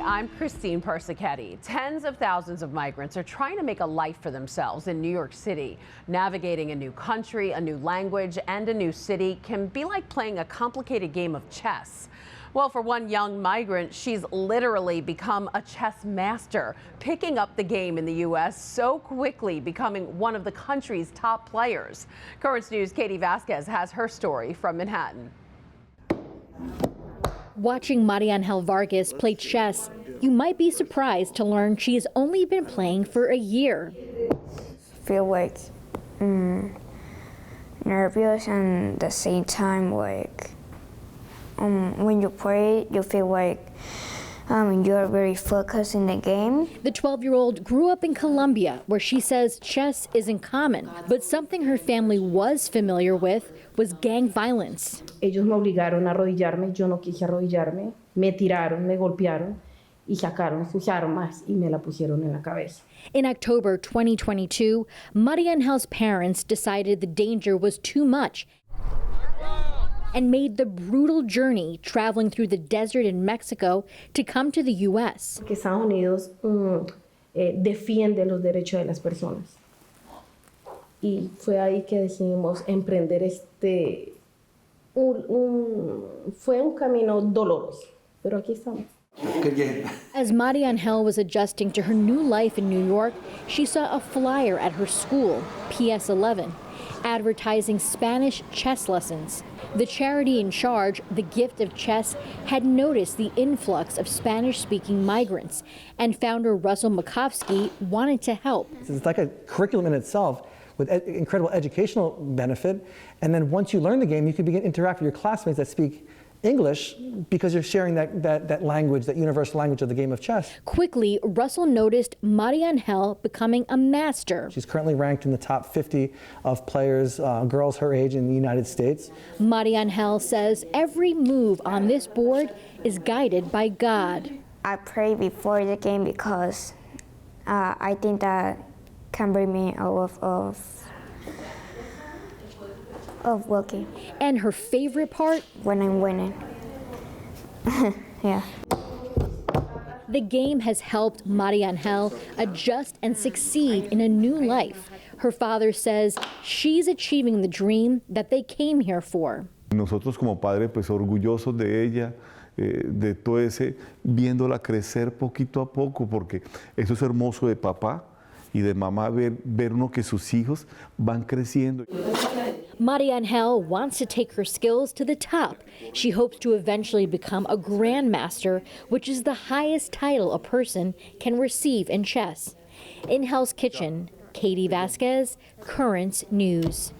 I'm Christine Persichetti. Tens of thousands of migrants are trying to make a life for themselves in New York City. Navigating a new country, a new language, and a new city can be like playing a complicated game of chess. Well, for one young migrant, she's literally become a chess master, picking up the game in the U.S. so quickly, becoming one of the country's top players. Currents News' Katie Vasquez has her story from Manhattan. Watching Mariangel Vargas play chess, you might be surprised to learn she's only been playing for a year. Feel like nervous and at the same time like when you play, you feel like you're very focused in the game. The 12-year-old grew up in Colombia, where she says chess isn't common, but something her family was familiar with was gang violence. Ellos me obligaron a arrodillarme, yo no quise arrodillarme, me tiraron, me golpearon y sacaron sus armas y me la pusieron en la cabeza. In October 2022, Mariangel's parents decided the danger was too much and made the brutal journey traveling through the desert in Mexico to come to the U.S. Que Estados Unidos defiende los derechos de las personas. Y fue ahí que decidimos emprender fue un camino doloroso, pero aquí estamos. As Mariangel was adjusting to her new life in New York, she saw a flyer at her school, PS11, advertising Spanish chess lessons. The charity in charge, The Gift of Chess, had noticed the influx of Spanish-speaking migrants, and founder Russell Makovsky wanted to help. It's like a curriculum in itself with incredible educational benefit, and then once you learn the game, you can begin to interact with your classmates that speak English because you're sharing that language, that universal language of the game of chess. Quickly, Russell noticed Mariangel becoming a master. She's currently ranked in the top 50 of players, girls her age in the United States. Mariangel says every move on this board is guided by God. I pray before the game because I think that can bring me out of working. And her favorite part? When I'm winning. Yeah. The game has helped Mariangel adjust and succeed in a new life. Her father says she's achieving the dream that they came here for. Nosotros como padres pues orgullosos de ella, de todo ese, viéndola crecer poquito a poco, porque eso es hermoso de papá y de mamá ver uno que sus hijos van creciendo. Mariangel wants to take her skills to the top. She hopes to eventually become a grandmaster, which is the highest title a person can receive in chess. In Hell's Kitchen, Katie Vasquez, Currents News.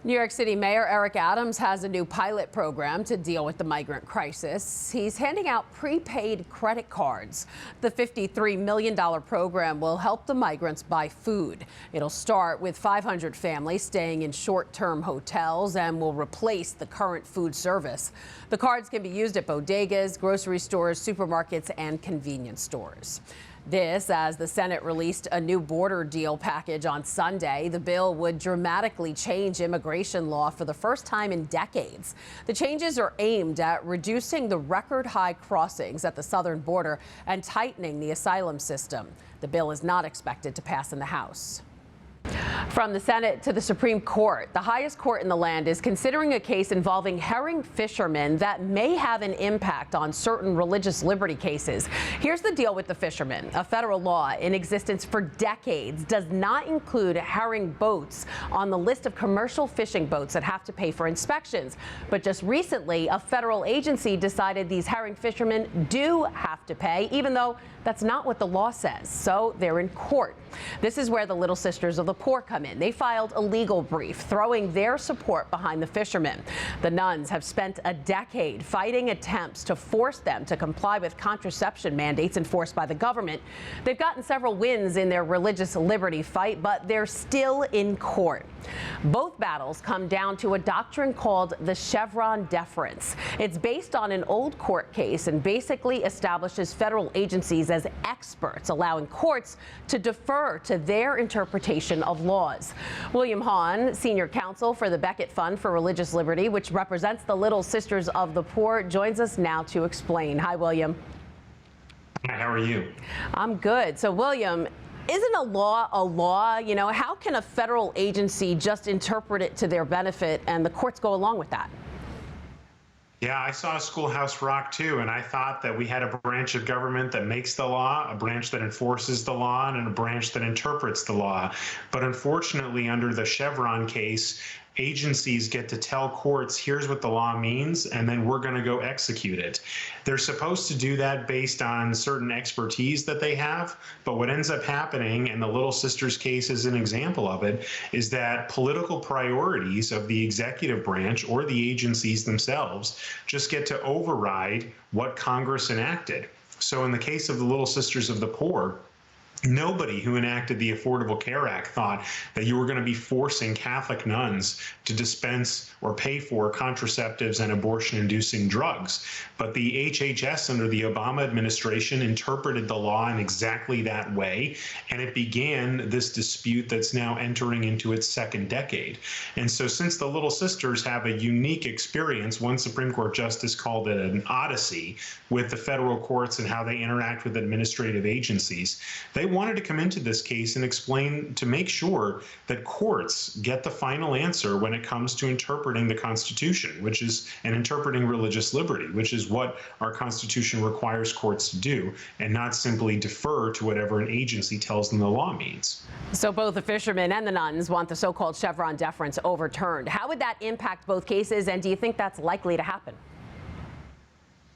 New York City Mayor Eric Adams has a new pilot program to deal with the migrant crisis. He's handing out prepaid credit cards. The $53 million program will help the migrants buy food. It'll start with 500 families staying in short-term hotels and will replace the current food service. The cards can be used at bodegas, grocery stores, supermarkets, and convenience stores. This as the Senate released a new border deal package on Sunday. The bill would dramatically change immigration law for the first time in decades. The changes are aimed at reducing the record high crossings at the southern border and tightening the asylum system. The bill is not expected to pass in the House. From the Senate to the Supreme Court, the highest court in the land is considering a case involving herring fishermen that may have an impact on certain religious liberty cases. Here's the deal with the fishermen. A federal law in existence for decades does not include herring boats on the list of commercial fishing boats that have to pay for inspections. But just recently, a federal agency decided these herring fishermen do have to pay, even though that's not what the law says. So they're in court. This is where the Little Sisters of the Poor come in. They filed a legal brief throwing their support behind the fishermen. The nuns have spent a decade fighting attempts to force them to comply with contraception mandates enforced by the government. They've gotten several wins in their religious liberty fight, but they're still in court. Both battles come down to a doctrine called the Chevron deference. It's based on an old court case and basically establishes federal agencies as experts, allowing courts to defer to their interpretation of laws. William Hahn, senior counsel for the Beckett Fund for Religious Liberty, which represents the Little Sisters of the Poor, joins us now to explain. Hi, William. Hi, how are you? I'm good. So, William, isn't a law a law? You know, how can a federal agency just interpret it to their benefit and the courts go along with that? Yeah, I saw Schoolhouse Rock too, and I thought that we had a branch of government that makes the law, a branch that enforces the law, and a branch that interprets the law. But unfortunately, under the Chevron case, agencies get to tell courts, here's what the law means, and then we're going to go execute it. They're supposed to do that based on certain expertise that they have, but what ends up happening, and the Little Sisters case is an example of it, is that political priorities of the executive branch or the agencies themselves just get to override what Congress enacted. So in the case of the Little Sisters of the Poor, nobody who enacted the Affordable Care Act thought that you were going to be forcing Catholic nuns to dispense or pay for contraceptives and abortion-inducing drugs. But the HHS under the Obama administration interpreted the law in exactly that way, and it began this dispute that's now entering into its second decade. And so since the Little Sisters have a unique experience, one Supreme Court justice called it an odyssey with the federal courts and how they interact with administrative agencies, they wanted to come into this case and explain, to make sure that courts get the final answer when it comes to interpreting the Constitution, which is, and interpreting religious liberty, which is what our Constitution requires courts to do, and not simply defer to whatever an agency tells them the law means. So both the fishermen and the nuns want the so-called Chevron deference overturned. How would that impact both cases, and do you think that's likely to happen?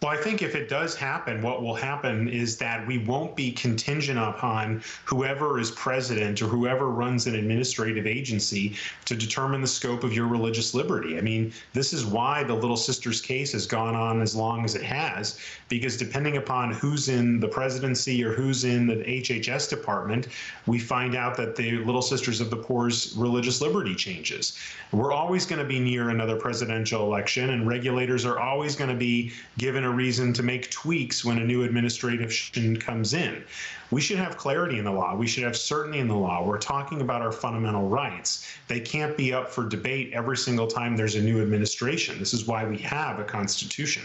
Well, I think if it does happen, what will happen is that we won't be contingent upon whoever is president or whoever runs an administrative agency to determine the scope of your religious liberty. I mean, this is why the Little Sisters case has gone on as long as it has, because depending upon who's in the presidency or who's in the HHS department, we find out that the Little Sisters of the Poor's religious liberty changes. We're always going to be near another presidential election, and regulators are always going to be given a reason to make tweaks when a new administration comes in. We should have clarity in the law. We should have certainty in the law. We're talking about our fundamental rights. They can't be up for debate every single time there's a new administration. This is why we have a constitution.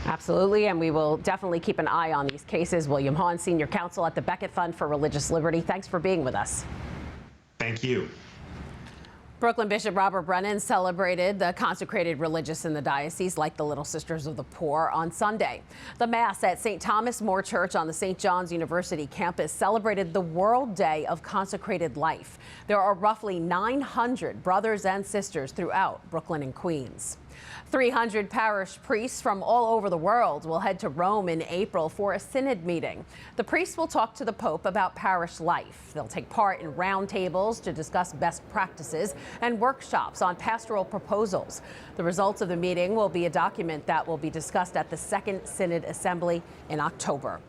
Absolutely, and we will definitely keep an eye on these cases. William Hahn, Senior Counsel at the Becket Fund for Religious Liberty. Thanks for being with us. Thank you. Brooklyn Bishop Robert Brennan celebrated the consecrated religious in the diocese like the Little Sisters of the Poor on Sunday. The Mass at St. Thomas More Church on the St. John's University campus celebrated the World Day of Consecrated Life. There are roughly 900 brothers and sisters throughout Brooklyn and Queens. 300 parish priests from all over the world will head to Rome in April for a synod meeting. The priests will talk to the Pope about parish life. They'll take part in roundtables to discuss best practices and workshops on pastoral proposals. The results of the meeting will be a document that will be discussed at the Second Synod Assembly in October.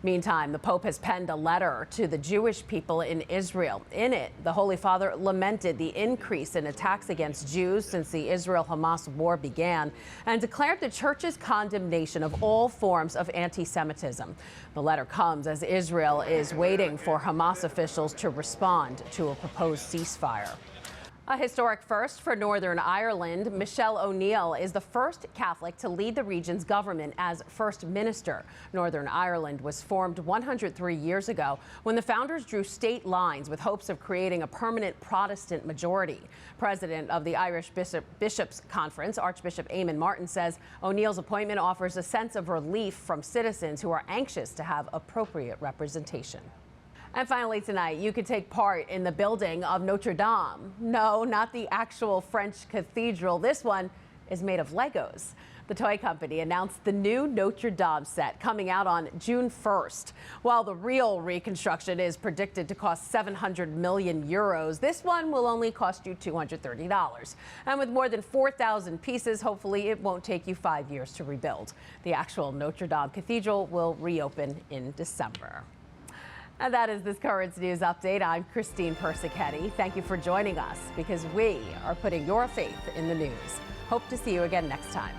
Meantime, the Pope has penned a letter to the Jewish people in Israel. In it, the Holy Father lamented the increase in attacks against Jews since the Israel-Hamas war began and declared the Church's condemnation of all forms of anti-Semitism. The letter comes as Israel is waiting for Hamas officials to respond to a proposed ceasefire. A historic first for Northern Ireland. Michelle O'Neill is the first Catholic to lead the region's government as First Minister. Northern Ireland was formed 103 years ago when the founders drew state lines with hopes of creating a permanent Protestant majority. President of the Irish Bishops' Conference, Archbishop Eamon Martin, says O'Neill's appointment offers a sense of relief from citizens who are anxious to have appropriate representation. And finally tonight, you could take part in the building of Notre Dame. No, not the actual French cathedral. This one is made of Legos. The toy company announced the new Notre Dame set coming out on June 1st. While the real reconstruction is predicted to cost 700 million euros, this one will only cost you $230. And with more than 4,000 pieces, hopefully it won't take you 5 years to rebuild. The actual Notre Dame Cathedral will reopen in December. And that is this Currents News Update. I'm Christine Persichetti. Thank you for joining us because we are putting your faith in the news. Hope to see you again next time.